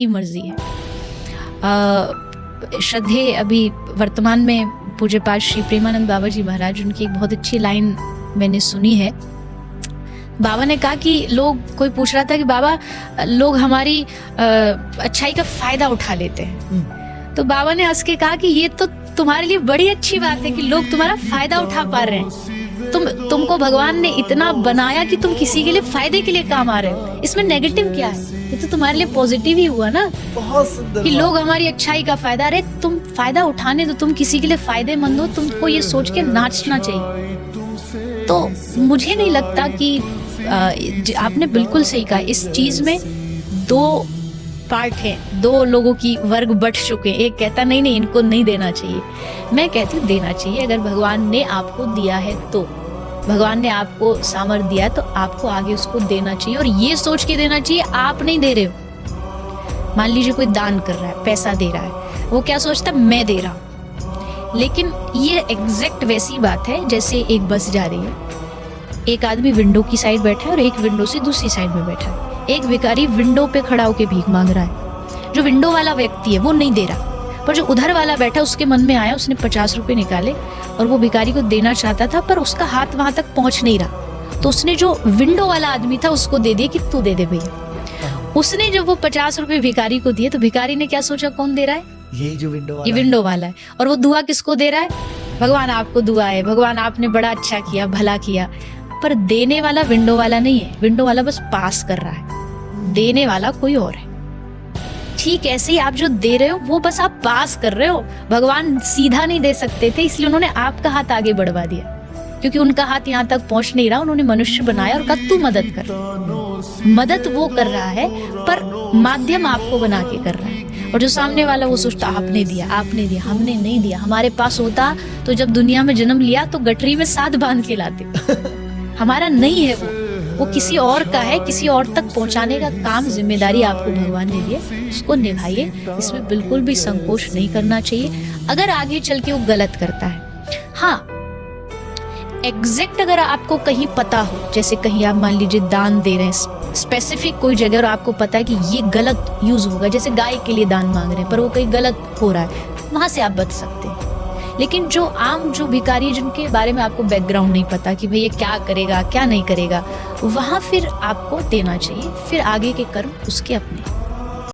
की मर्जी है। श्रद्धेय अभी वर्तमान में पूज्य पाठ श्री प्रेमानंद बाबा जी महाराज, उनकी एक बहुत अच्छी लाइन मैंने सुनी है। बाबा ने कहा कि कोई पूछ रहा था कि बाबा लोग हमारी अच्छाई का फायदा उठा लेते हैं, तो बाबा ने हंस के कहा कि ये तो तुम्हारे लिए बड़ी अच्छी बात है कि लोग तुम्हारा फायदा उठा पा रहे हैं। तुमको भगवान ने इतना बनाया कि तुम किसी के लिए फायदे के लिए काम आ रहे हो, इसमें नेगेटिव क्या है? ये तो तुम्हारे लिए पॉजिटिव ही हुआ ना, बहुत सुंदर कि लोग हमारी अच्छाई का फायदा, अरे तुम फायदा उठाने दो, तुम किसी के लिए फायदेमंद हो, तुमको ये सोच के नाचना चाहिए। तो मुझे नहीं लगता कि आपने बिल्कुल सही कहा, इस चीज में दो पार्ट है, दो लोगों की वर्ग बट चुके हैं। एक कहता नहीं इनको नहीं देना चाहिए, मैं कहती हूँ देना चाहिए। अगर भगवान ने आपको दिया है, तो भगवान ने आपको सामर्थ्य दिया है, तो आपको आगे उसको देना चाहिए, और ये सोच के देना चाहिए आप नहीं दे रहे हो। मान लीजिए कोई दान कर रहा है, पैसा दे रहा है, वो क्या सोचता है मैं दे रहा हूँ। लेकिन ये एग्जैक्ट वैसी बात है जैसे एक बस जा रही है, एक आदमी विंडो की साइड बैठा है और एक विंडो से दूसरी साइड में बैठा है। एक भिखारी विंडो पे खड़ा होकर भीख मांग रहा है, जो विंडो वाला व्यक्ति है वो नहीं दे रहा, पर जो उधर वाला बैठा उसके मन में आया, उसने 50 रुपए निकाले और वो भिखारी को देना चाहता था, पर उसका हाथ वहां तक पहुंच नहीं रहा, तो उसने जो विंडो वाला आदमी था उसको दे दिया कि तू दे दे भैया। उसने जब वो 50 रुपए भिखारी को दिए, तो भिखारी ने क्या सोचा, कौन दे रहा है? ये जो विंडो वाला, ये विंडो वाला है। और वो दुआ किसको दे रहा है? भगवान आपको दुआ है, भगवान आपने बड़ा अच्छा किया, भला किया। पर देने वाला विंडो वाला नहीं है, विंडो वाला बस पास कर रहा है, देने वाला कोई और है। ठीक ऐसे ही आप जो दे रहे हो वो बस आप पास कर रहे हो। भगवान सीधा नहीं दे सकते थे, इसलिए उन्होंने आपका हाथ आगे बढ़वा दिया, क्योंकि उनका हाथ यहाँ तक पहुंच नहीं रहा। उन्होंने मनुष्य बनाया और कहा तू मदद कर। मदद वो कर रहा है, पर माध्यम आपको बना के कर रहा है। और जो सामने वाला वो सोचता आपने दिया, हमने नहीं दिया। हमारे पास होता तो जब दुनिया में जन्म लिया तो गठरी में साथ बांध के लाते। हमारा नहीं है वो किसी और का है। किसी और तक पहुंचाने का काम, जिम्मेदारी आपको भगवान ने दी है, उसको निभाइए। इसमें बिल्कुल भी संकोच नहीं करना चाहिए। अगर आगे चल के वो गलत करता है, हाँ एग्जैक्ट अगर आपको कहीं पता हो, जैसे कहीं आप मान लीजिए दान दे रहे हैं स्पेसिफिक कोई जगह, और आपको पता है कि ये गलत यूज होगा, जैसे गाय के लिए दान मांग रहे हैं पर वो कहीं गलत हो रहा है, वहां से आप बच सकते हैं। लेकिन जो आम जो भिखारी है, जिनके बारे में आपको बैकग्राउंड नहीं पता कि भाई ये क्या करेगा क्या नहीं करेगा, वहां फिर आपको देना चाहिए। फिर आगे के कर्म उसके अपने।